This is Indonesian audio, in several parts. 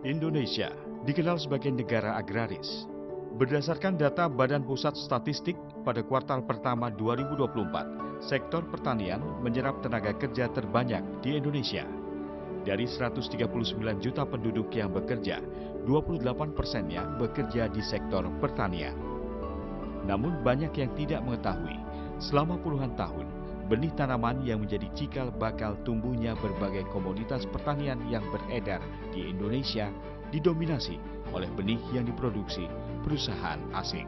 Indonesia dikenal sebagai negara agraris. Berdasarkan data Badan Pusat Statistik pada kuartal pertama 2024, sektor pertanian menyerap tenaga kerja terbanyak di Indonesia. Dari 139 juta penduduk yang bekerja, 28%-nya bekerja di sektor pertanian. Namun banyak yang tidak mengetahui, selama puluhan tahun, benih tanaman yang menjadi cikal bakal tumbuhnya berbagai komoditas pertanian yang beredar di Indonesia didominasi oleh benih yang diproduksi perusahaan asing.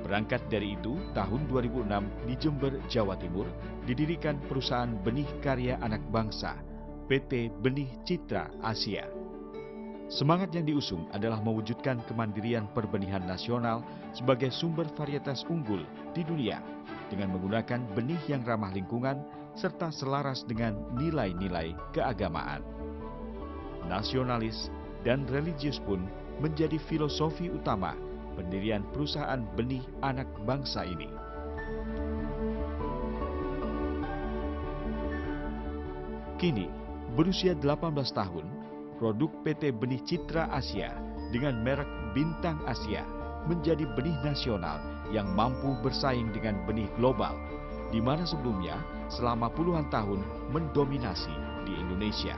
Berangkat dari itu, tahun 2006 di Jember, Jawa Timur, didirikan perusahaan benih karya anak bangsa, PT Benih Citra Asia. Semangat yang diusung adalah mewujudkan kemandirian perbenihan nasional sebagai sumber varietas unggul di dunia dengan menggunakan benih yang ramah lingkungan serta selaras dengan nilai-nilai keagamaan. Nasionalis dan religius pun menjadi filosofi utama pendirian perusahaan benih anak bangsa ini. Kini, berusia 18 tahun, produk PT Benih Citra Asia dengan merek Bintang Asia menjadi benih nasional yang mampu bersaing dengan benih global, di mana sebelumnya selama puluhan tahun mendominasi di Indonesia.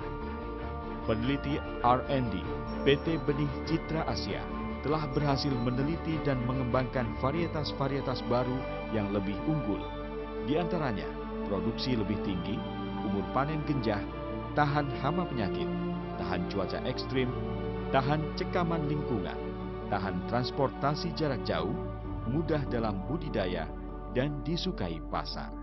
Peneliti R&D PT Benih Citra Asia telah berhasil meneliti dan mengembangkan varietas-varietas baru yang lebih unggul. Di antaranya, produksi lebih tinggi, umur panen genjah, tahan hama penyakit, tahan cuaca ekstrim, tahan cekaman lingkungan, tahan transportasi jarak jauh, mudah dalam budidaya, dan disukai pasar.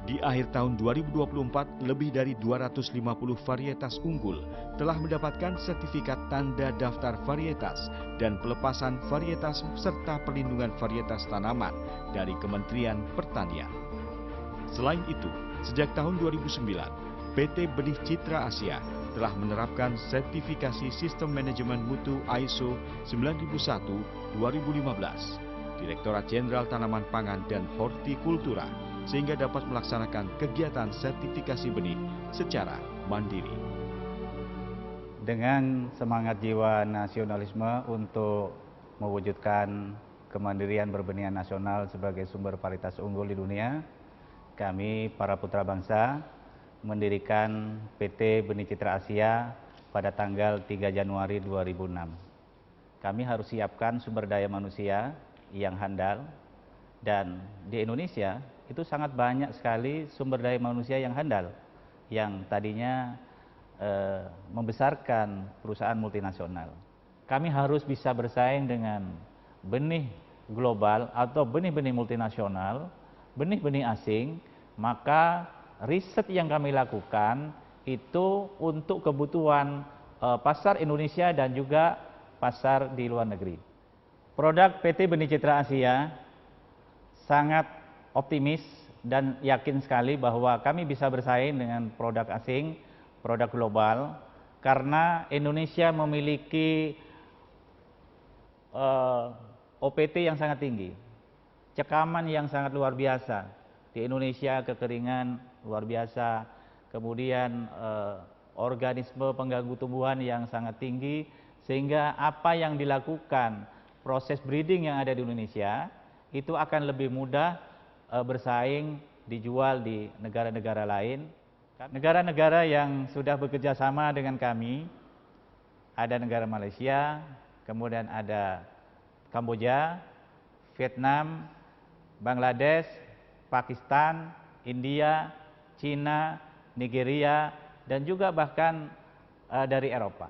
Di akhir tahun 2024, lebih dari 250 varietas unggul telah mendapatkan sertifikat tanda daftar varietas dan pelepasan varietas serta perlindungan varietas tanaman dari Kementerian Pertanian. Selain itu, sejak tahun 2009, PT Benih Citra Asia telah menerapkan sertifikasi Sistem Manajemen Mutu ISO 9001-2015, Direktorat Jenderal Tanaman Pangan dan Hortikultura, sehingga dapat melaksanakan kegiatan sertifikasi benih secara mandiri. Dengan semangat jiwa nasionalisme untuk mewujudkan kemandirian berbenihan nasional sebagai sumber varietas unggul di dunia, kami para putra bangsa mendirikan PT Benih Citra Asia pada tanggal 3 Januari 2006. Kami harus siapkan sumber daya manusia yang handal, dan di Indonesia itu sangat banyak sekali sumber daya manusia yang handal yang tadinya membesarkan perusahaan multinasional. Kami harus bisa bersaing dengan benih global atau benih-benih multinasional, benih-benih asing, maka riset yang kami lakukan itu untuk kebutuhan pasar Indonesia dan juga pasar di luar negeri. Produk PT Benih Citra Asia sangat optimis dan yakin sekali bahwa kami bisa bersaing dengan produk asing, produk global, karena Indonesia memiliki OPT yang sangat tinggi, cekaman yang sangat luar biasa. Di Indonesia kekeringan luar biasa, kemudian organisme pengganggu tumbuhan yang sangat tinggi, sehingga apa yang dilakukan proses breeding yang ada di Indonesia itu akan lebih mudah bersaing dijual di negara-negara lain. Negara-negara yang sudah bekerja sama dengan kami, ada negara Malaysia, kemudian ada Kamboja, Vietnam, Bangladesh, Pakistan, India, Cina, Nigeria, dan juga bahkan dari Eropa.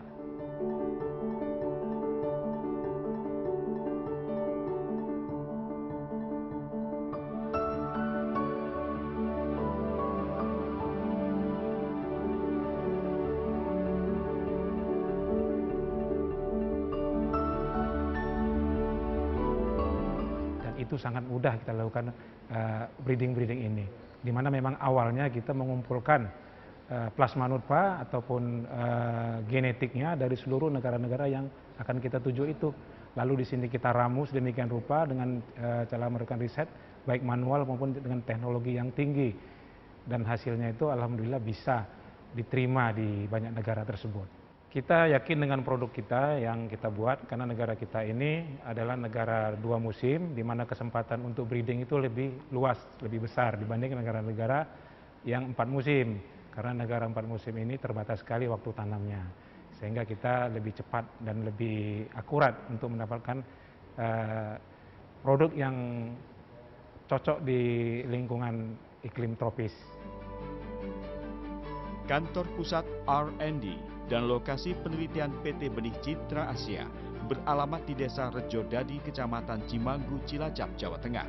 Itu sangat mudah kita lakukan breeding ini, di mana memang awalnya kita mengumpulkan plasma nutfah ataupun genetiknya dari seluruh negara-negara yang akan kita tuju itu. Lalu di sini kita ramu sedemikian rupa dengan cara melakukan riset baik manual maupun dengan teknologi yang tinggi, dan hasilnya itu alhamdulillah bisa diterima di banyak negara tersebut. Kita yakin dengan produk kita yang kita buat karena negara kita ini adalah negara 2 musim di mana kesempatan untuk breeding itu lebih luas, lebih besar dibanding negara-negara yang 4 musim. Karena negara 4 musim ini terbatas sekali waktu tanamnya. Sehingga kita lebih cepat dan lebih akurat untuk mendapatkan produk yang cocok di lingkungan iklim tropis. Kantor pusat R&D dan lokasi penelitian PT Benih Citra Asia beralamat di Desa Rejodadi, Kecamatan Cimanggu, Cilacap, Jawa Tengah.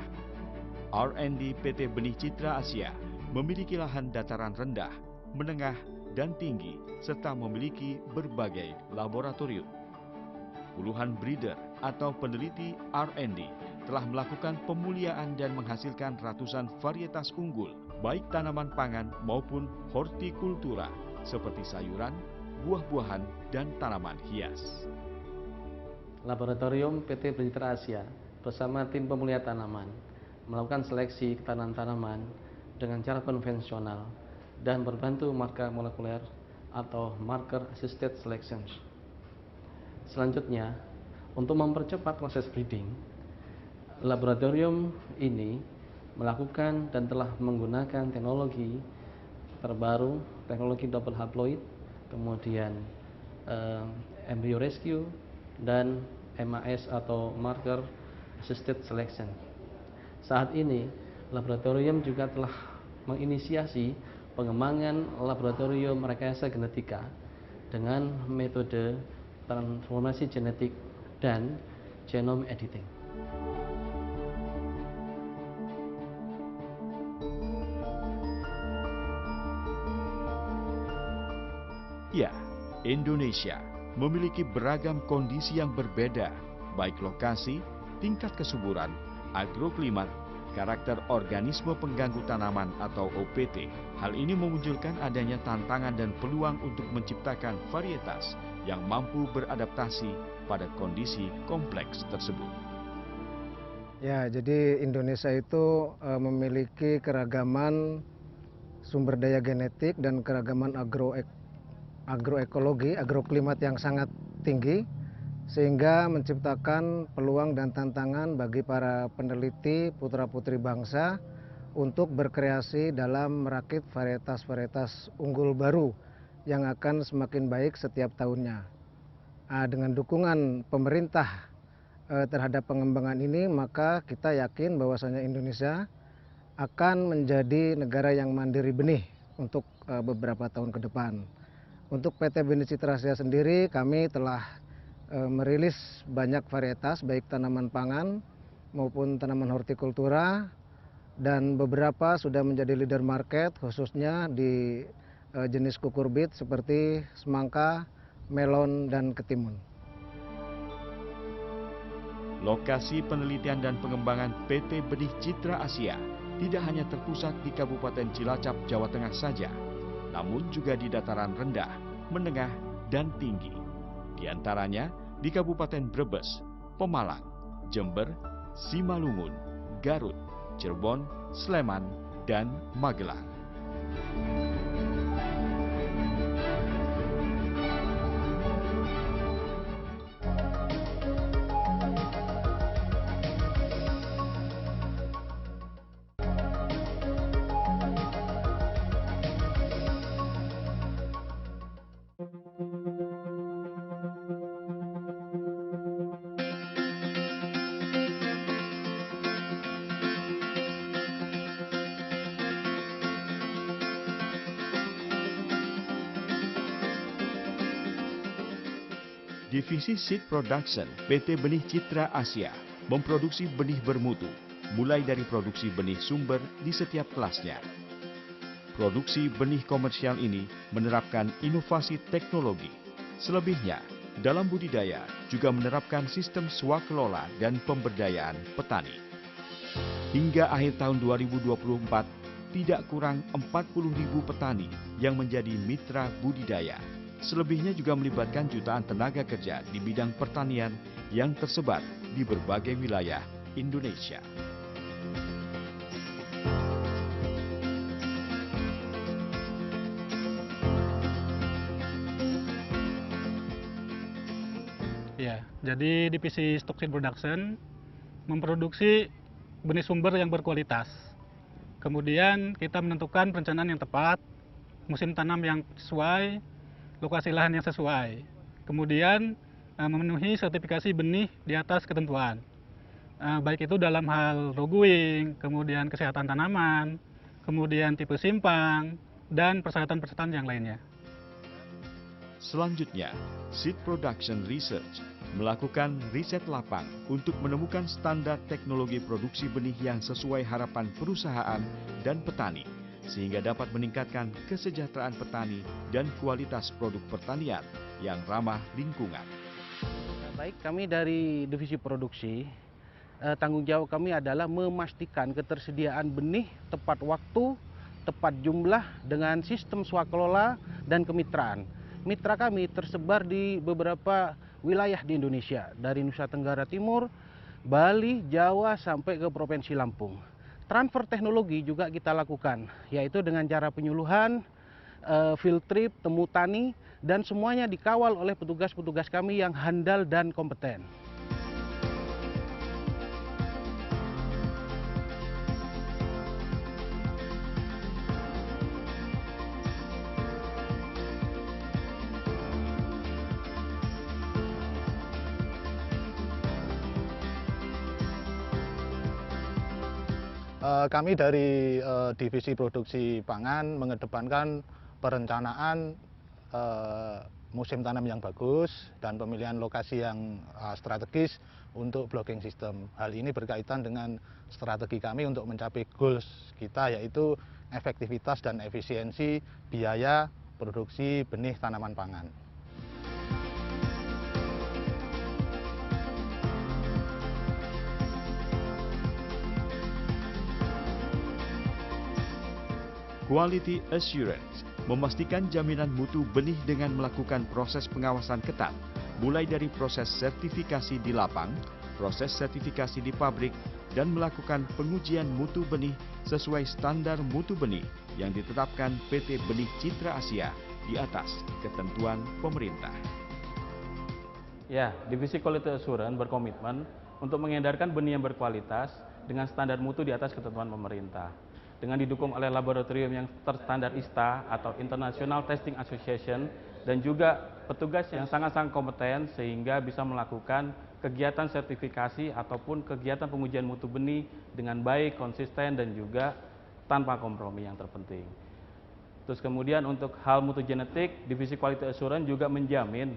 R&D PT Benih Citra Asia memiliki lahan dataran rendah, menengah, dan tinggi, serta memiliki berbagai laboratorium. Puluhan breeder atau peneliti R&D telah melakukan pemuliaan dan menghasilkan ratusan varietas unggul, baik tanaman pangan maupun hortikultura, seperti sayuran, buah-buahan, dan tanaman hias. Laboratorium PT Benih Citra Asia bersama tim pemulihan tanaman melakukan seleksi tanaman-tanaman dengan cara konvensional dan berbantu marker molekuler atau marker assisted selection. Selanjutnya, untuk mempercepat proses breeding, laboratorium ini melakukan dan telah menggunakan teknologi terbaru, teknologi double haploid, kemudian embryo rescue, dan MAS atau marker assisted selection. Saat ini, laboratorium juga telah menginisiasi pengembangan laboratorium rekayasa genetika dengan metode transformasi genetik dan genome editing. Ya, Indonesia memiliki beragam kondisi yang berbeda, baik lokasi, tingkat kesuburan, agroklimat, karakter organisme pengganggu tanaman atau OPT. Hal ini memunculkan adanya tantangan dan peluang untuk menciptakan varietas yang mampu beradaptasi pada kondisi kompleks tersebut. Ya, jadi Indonesia itu memiliki keragaman sumber daya genetik dan keragaman agroekologi, agroklimat yang sangat tinggi, sehingga menciptakan peluang dan tantangan bagi para peneliti putra-putri bangsa untuk berkreasi dalam merakit varietas-varietas unggul baru yang akan semakin baik setiap tahunnya. Dengan dukungan pemerintah terhadap pengembangan ini, maka kita yakin bahwasanya Indonesia akan menjadi negara yang mandiri benih untuk beberapa tahun ke depan. Untuk PT Benih Citra Asia sendiri, kami telah merilis banyak varietas, baik tanaman pangan maupun tanaman hortikultura, dan beberapa sudah menjadi leader market, khususnya di jenis kukurbit seperti semangka, melon, dan ketimun. Lokasi penelitian dan pengembangan PT Benih Citra Asia tidak hanya terpusat di Kabupaten Cilacap, Jawa Tengah saja, namun juga di dataran rendah, menengah, dan tinggi. Di antaranya di Kabupaten Brebes, Pemalang, Jember, Simalungun, Garut, Cirebon, Sleman, dan Magelang. Divisi Seed Production PT Benih Citra Asia memproduksi benih bermutu, mulai dari produksi benih sumber di setiap kelasnya. Produksi benih komersial ini menerapkan inovasi teknologi. Selebihnya, dalam budidaya juga menerapkan sistem swakelola dan pemberdayaan petani. Hingga akhir tahun 2024, tidak kurang 40.000 petani yang menjadi mitra budidaya. Selebihnya juga melibatkan jutaan tenaga kerja di bidang pertanian yang tersebar di berbagai wilayah Indonesia. Ya, jadi divisi Stock Seed Production memproduksi benih sumber yang berkualitas. Kemudian kita menentukan perencanaan yang tepat, musim tanam yang sesuai, lokasi lahan yang sesuai. Kemudian memenuhi sertifikasi benih di atas ketentuan. Baik itu dalam hal roguing, kemudian kesehatan tanaman, kemudian tipe simpang, dan persyaratan-persyaratan yang lainnya. Selanjutnya, Seed Production Research melakukan riset lapang untuk menemukan standar teknologi produksi benih yang sesuai harapan perusahaan dan petani, sehingga dapat meningkatkan kesejahteraan petani dan kualitas produk pertanian yang ramah lingkungan. Baik, kami dari divisi produksi, tanggung jawab kami adalah memastikan ketersediaan benih tepat waktu, tepat jumlah dengan sistem swakelola dan kemitraan. Mitra kami tersebar di beberapa wilayah di Indonesia, dari Nusa Tenggara Timur, Bali, Jawa, sampai ke Provinsi Lampung. Transfer teknologi juga kita lakukan, yaitu dengan cara penyuluhan, field trip, temu tani, dan semuanya dikawal oleh petugas-petugas kami yang handal dan kompeten. Kami dari divisi produksi pangan mengedepankan perencanaan musim tanam yang bagus dan pemilihan lokasi yang strategis untuk blocking system. Hal ini berkaitan dengan strategi kami untuk mencapai goals kita, yaitu efektivitas dan efisiensi biaya produksi benih tanaman pangan. Quality Assurance memastikan jaminan mutu benih dengan melakukan proses pengawasan ketat, mulai dari proses sertifikasi di lapang, proses sertifikasi di pabrik, dan melakukan pengujian mutu benih sesuai standar mutu benih yang ditetapkan PT Benih Citra Asia di atas ketentuan pemerintah. Ya, Divisi Quality Assurance berkomitmen untuk mengedarkan benih yang berkualitas dengan standar mutu di atas ketentuan pemerintah. Dengan didukung oleh laboratorium yang terstandar ISTA atau International Testing Association dan juga petugas yang sangat-sangat kompeten sehingga bisa melakukan kegiatan sertifikasi ataupun kegiatan pengujian mutu benih dengan baik, konsisten, dan juga tanpa kompromi yang terpenting. Terus kemudian untuk hal mutu genetik, Divisi Quality Assurance juga menjamin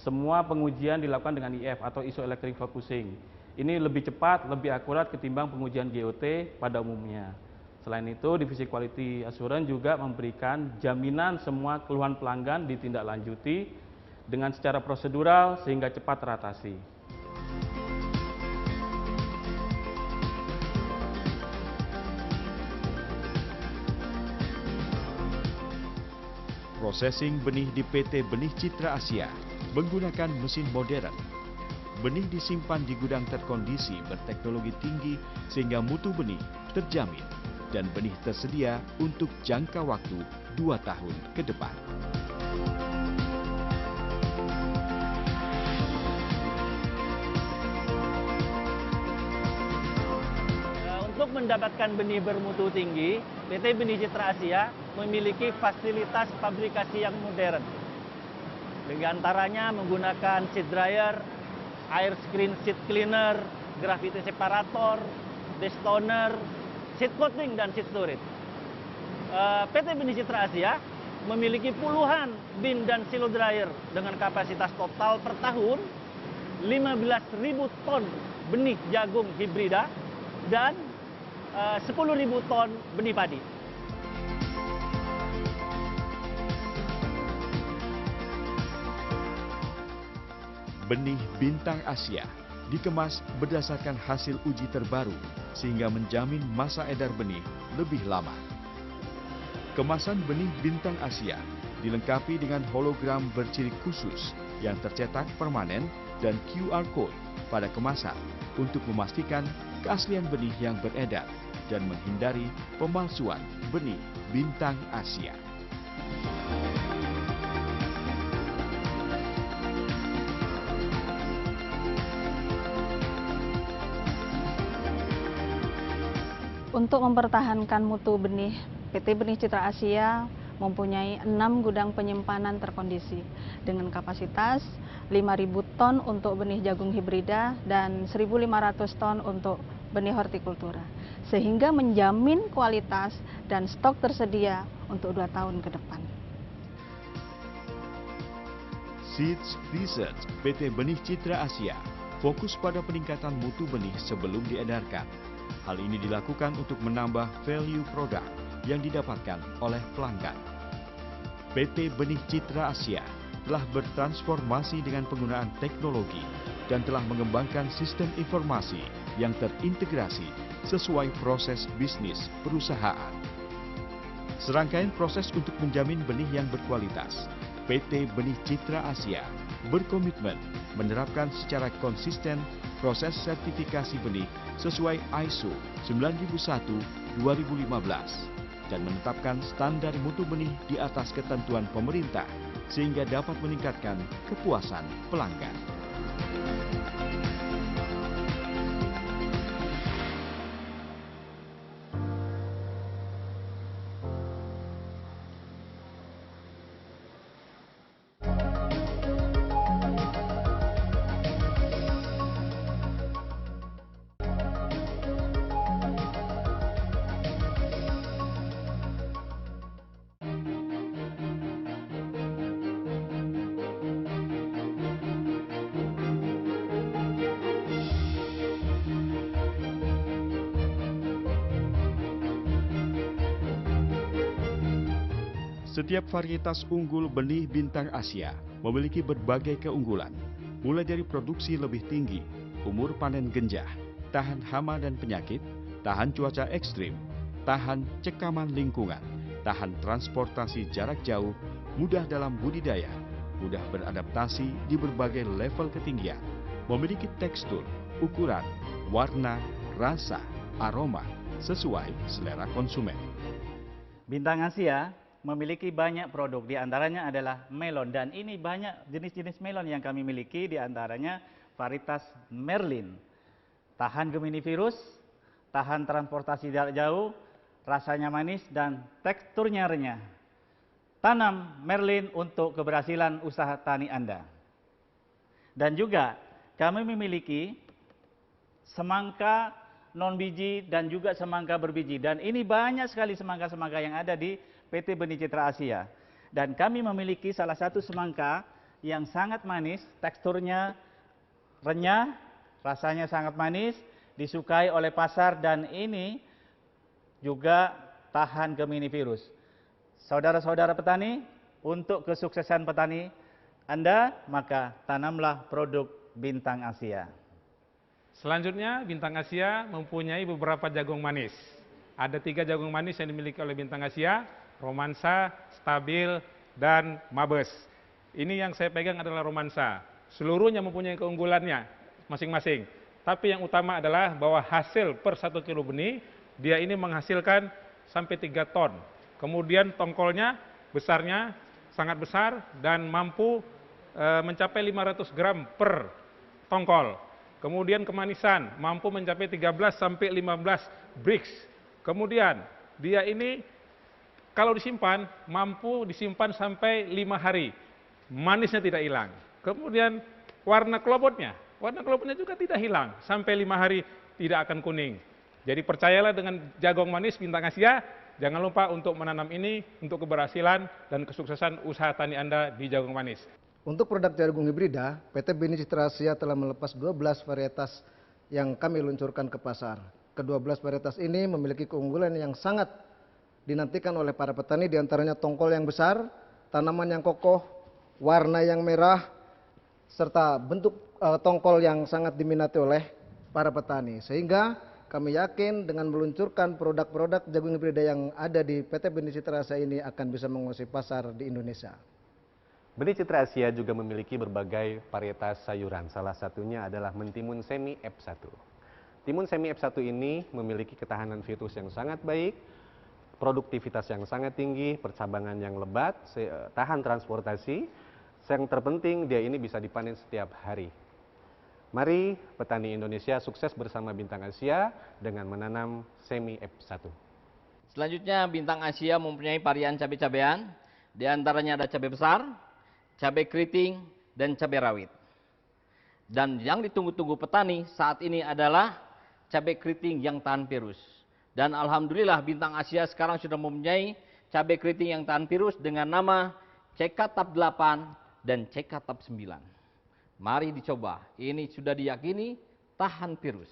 semua pengujian dilakukan dengan IF atau Isoelectric Focusing. Ini lebih cepat, lebih akurat ketimbang pengujian GOT pada umumnya. Selain itu, Divisi Quality Assurance juga memberikan jaminan semua keluhan pelanggan ditindaklanjuti dengan secara prosedural sehingga cepat teratasi. Processing benih di PT Benih Citra Asia menggunakan mesin modern. Benih disimpan di gudang terkondisi berteknologi tinggi sehingga mutu benih terjamin dan benih tersedia untuk jangka waktu 2 tahun ke depan. Untuk mendapatkan benih bermutu tinggi, PT Benih Citra Asia memiliki fasilitas fabrikasi yang modern. Di antaranya menggunakan seed dryer, air screen seed cleaner, gravity separator, destoner, seed coating, dan seed storage. PT Benih Citra Asia memiliki puluhan bin dan silo dryer dengan kapasitas total per tahun 15.000 ton benih jagung hibrida dan 10.000 ton benih padi. Benih Bintang Asia dikemas berdasarkan hasil uji terbaru sehingga menjamin masa edar benih lebih lama. Kemasan benih Bintang Asia dilengkapi dengan hologram berciri khusus yang tercetak permanen dan QR Code pada kemasan untuk memastikan keaslian benih yang beredar dan menghindari pemalsuan benih Bintang Asia. Untuk mempertahankan mutu benih, PT Benih Citra Asia mempunyai 6 gudang penyimpanan terkondisi dengan kapasitas 5.000 ton untuk benih jagung hibrida dan 1.500 ton untuk benih hortikultura, sehingga menjamin kualitas dan stok tersedia untuk 2 tahun ke depan. Seeds Research PT Benih Citra Asia fokus pada peningkatan mutu benih sebelum diedarkan. Hal ini dilakukan untuk menambah value produk yang didapatkan oleh pelanggan. PT Benih Citra Asia telah bertransformasi dengan penggunaan teknologi dan telah mengembangkan sistem informasi yang terintegrasi sesuai proses bisnis perusahaan. Serangkaian proses untuk menjamin benih yang berkualitas, PT Benih Citra Asia berkomitmen menerapkan secara konsisten proses sertifikasi benih sesuai ISO 9001-2015 dan menetapkan standar mutu benih di atas ketentuan pemerintah sehingga dapat meningkatkan kepuasan pelanggan. Setiap varietas unggul benih bintang Asia memiliki berbagai keunggulan, mulai dari produksi lebih tinggi, umur panen genjah, tahan hama dan penyakit, tahan cuaca ekstrim, tahan cekaman lingkungan, tahan transportasi jarak jauh, mudah dalam budidaya, mudah beradaptasi di berbagai level ketinggian, memiliki tekstur, ukuran, warna, rasa, aroma, sesuai selera konsumen. Bintang Asia memiliki banyak produk, di antaranya adalah melon, dan ini banyak jenis-jenis melon yang kami miliki, di antaranya varietas Merlin, tahan Gemini virus, tahan transportasi jarak jauh, rasanya manis dan teksturnya renyah. Tanam Merlin untuk keberhasilan usaha tani Anda. Dan juga kami memiliki semangka non biji dan juga semangka berbiji, dan ini banyak sekali semangka-semangka yang ada di PT Benih Citra Asia. Dan kami memiliki salah satu semangka yang sangat manis, teksturnya renyah, rasanya sangat manis, disukai oleh pasar, dan ini juga tahan Gemini virus. Saudara-saudara petani, untuk kesuksesan petani Anda, maka tanamlah produk Bintang Asia. Selanjutnya, Bintang Asia mempunyai beberapa jagung manis. Ada 3 jagung manis yang dimiliki oleh Bintang Asia: Romansa, Stabil, dan Mabes. Ini yang saya pegang adalah Romansa. Seluruhnya mempunyai keunggulannya masing-masing. Tapi yang utama adalah bahwa hasil per 1 kilo benih, dia ini menghasilkan sampai 3 ton. Kemudian tongkolnya besarnya sangat besar dan mampu mencapai 500 gram per tongkol. Kemudian kemanisan mampu mencapai 13 sampai 15 Brix. Kemudian dia ini kalau disimpan, mampu disimpan sampai 5 hari. Manisnya tidak hilang. Kemudian warna kelopotnya juga tidak hilang. Sampai 5 hari tidak akan kuning. Jadi percayalah dengan jagung manis Bintang Asia. Jangan lupa untuk menanam ini untuk keberhasilan dan kesuksesan usaha tani Anda di jagung manis. Untuk produk jagung hibrida, PT Benih Citra Asia telah melepas 12 varietas yang kami luncurkan ke pasar. Ke-12 varietas ini memiliki keunggulan yang sangat dinantikan oleh para petani, diantaranya tongkol yang besar, tanaman yang kokoh, warna yang merah, serta bentuk tongkol yang sangat diminati oleh para petani. Sehingga kami yakin dengan meluncurkan produk-produk jagung hibrida yang ada di PT Benih Citra Asia ini akan bisa menguasai pasar di Indonesia. Benih Citra Asia juga memiliki berbagai varietas sayuran, salah satunya adalah Mentimun Semi F1. Timun Semi F1 ini memiliki ketahanan virus yang sangat baik, produktivitas yang sangat tinggi, percabangan yang lebat, tahan transportasi, yang terpenting dia ini bisa dipanen setiap hari. Mari petani Indonesia sukses bersama Bintang Asia dengan menanam Semi F1. Selanjutnya Bintang Asia mempunyai varian cabai-cabean, di antaranya ada cabai besar, cabai keriting, dan cabai rawit. Dan yang ditunggu-tunggu petani saat ini adalah cabai keriting yang tahan virus. Dan alhamdulillah Bintang Asia sekarang sudah mempunyai cabai keriting yang tahan virus dengan nama CK Tab 8 dan CK Tab 9. Mari dicoba, ini sudah diyakini tahan virus.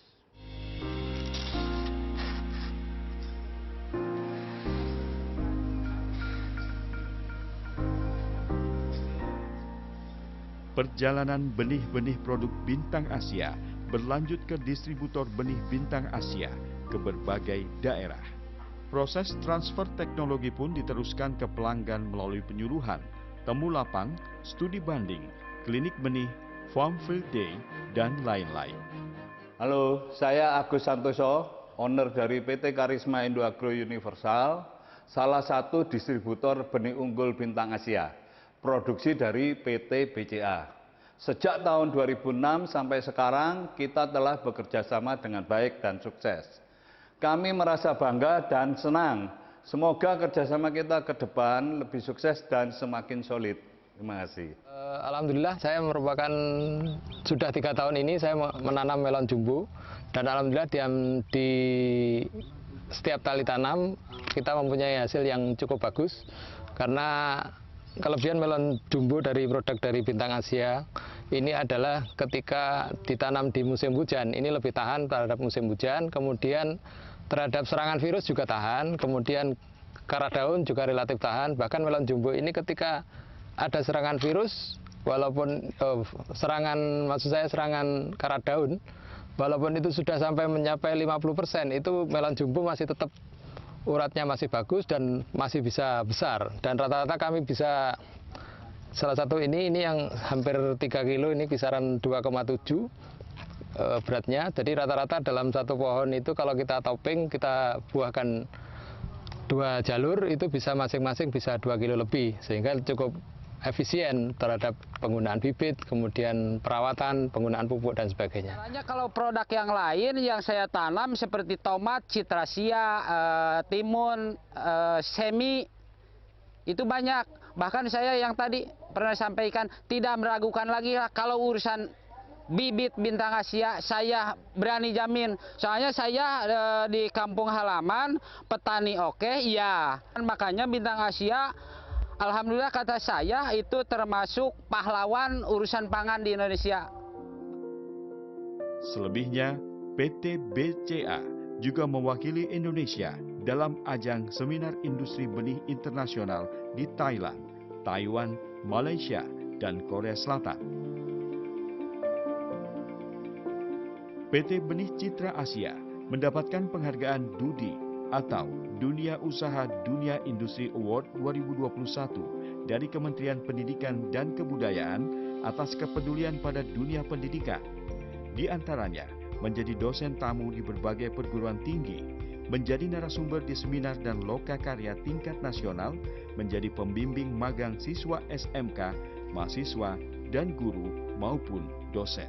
Perjalanan benih-benih produk Bintang Asia berlanjut ke distributor benih Bintang Asia ke berbagai daerah. Proses transfer teknologi pun diteruskan ke pelanggan melalui penyuluhan, temu lapang, studi banding, klinik benih, farm field day, dan lain-lain. Halo, saya Agus Santoso, owner dari PT Karisma Indo Agro Universal, salah satu distributor benih unggul Bintang Asia, produksi dari PT BCA. Sejak tahun 2006 sampai sekarang, kita telah bekerja sama dengan baik dan sukses. Kami merasa bangga dan senang. Semoga kerjasama kita ke depan lebih sukses dan semakin solid. Terima kasih. Alhamdulillah saya merupakan sudah 3 tahun ini saya menanam melon jumbo dan alhamdulillah di setiap tali tanam kita mempunyai hasil yang cukup bagus karena kelebihan melon jumbo dari produk dari Bintang Asia ini adalah ketika ditanam di musim hujan ini lebih tahan terhadap musim hujan, kemudian terhadap serangan virus juga tahan, kemudian karah daun juga relatif tahan. Bahkan melon jumbo ini ketika ada serangan virus, walaupun serangan karah daun, walaupun itu sudah sampai mencapai 50%, itu melon jumbo masih tetap uratnya masih bagus dan masih bisa besar. Dan rata-rata kami bisa, salah satu ini yang hampir 3 kilo, ini kisaran 2,7 beratnya. Jadi rata-rata dalam satu pohon itu kalau kita topping, kita buahkan 2 jalur, itu bisa masing-masing bisa 2 kilo lebih, sehingga cukup efisien terhadap penggunaan bibit, kemudian perawatan, penggunaan pupuk dan sebagainya. Banyak kalau produk yang lain yang saya tanam seperti tomat, citrasia, timun, semi, itu banyak. Bahkan saya yang tadi pernah sampaikan tidak meragukan lagi lah kalau urusan bibit Bintang Asia saya berani jamin. Soalnya saya di kampung halaman petani oke, ya. Makanya Bintang Asia alhamdulillah kata saya itu termasuk pahlawan urusan pangan di Indonesia. Selebihnya, PT BCA juga mewakili Indonesia dalam ajang Seminar Industri Benih Internasional di Thailand, Taiwan, Malaysia, dan Korea Selatan. PT Benih Citra Asia mendapatkan penghargaan DUDI atau Dunia Usaha Dunia Industri Award 2021 dari Kementerian Pendidikan dan Kebudayaan atas kepedulian pada dunia pendidikan. Di antaranya, menjadi dosen tamu di berbagai perguruan tinggi, menjadi narasumber di seminar dan loka karya tingkat nasional, menjadi pembimbing magang siswa SMK, mahasiswa, dan guru maupun dosen.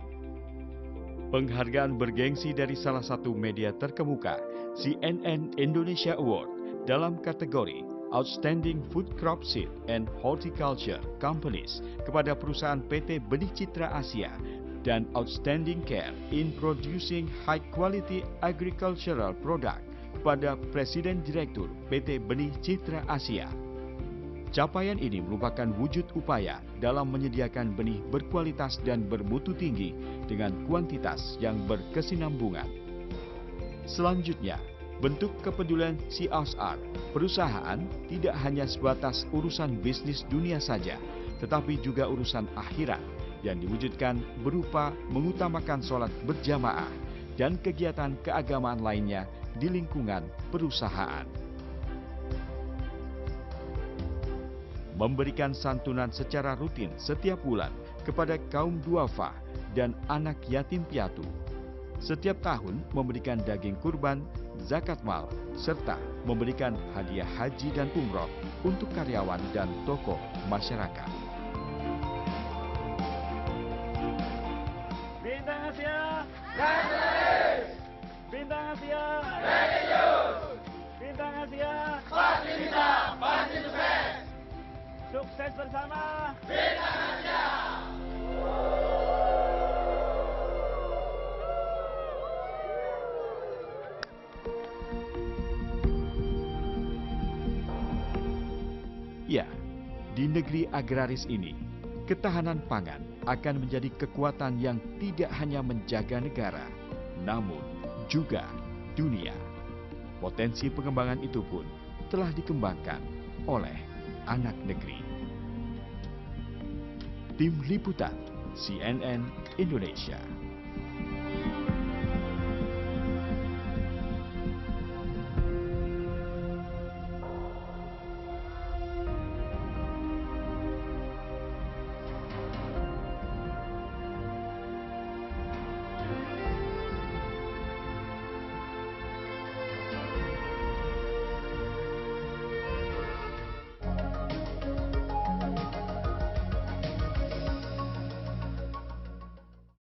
Penghargaan bergengsi dari salah satu media terkemuka, CNN Indonesia Award, dalam kategori Outstanding Food Crop Seed and Horticulture Companies kepada perusahaan PT Benih Citra Asia dan Outstanding Care in Producing High Quality Agricultural Product kepada Presiden Direktur PT Benih Citra Asia. Capaian ini merupakan wujud upaya dalam menyediakan benih berkualitas dan bermutu tinggi dengan kuantitas yang berkesinambungan. Selanjutnya, bentuk kepedulian CSR perusahaan tidak hanya sebatas urusan bisnis dunia saja, tetapi juga urusan akhirat yang diwujudkan berupa mengutamakan sholat berjamaah dan kegiatan keagamaan lainnya di lingkungan perusahaan. Memberikan santunan secara rutin setiap bulan kepada kaum duafa dan anak yatim piatu. Setiap tahun memberikan daging kurban, zakat mal, serta memberikan hadiah haji dan umroh untuk karyawan dan tokoh masyarakat. Bintang Asia Sukses bersama. Ya, di negeri agraris ini, ketahanan pangan akan menjadi kekuatan yang tidak hanya menjaga negara, namun juga dunia. Potensi pengembangan itu pun telah dikembangkan oleh anak negeri. Tim Liputan CNN Indonesia.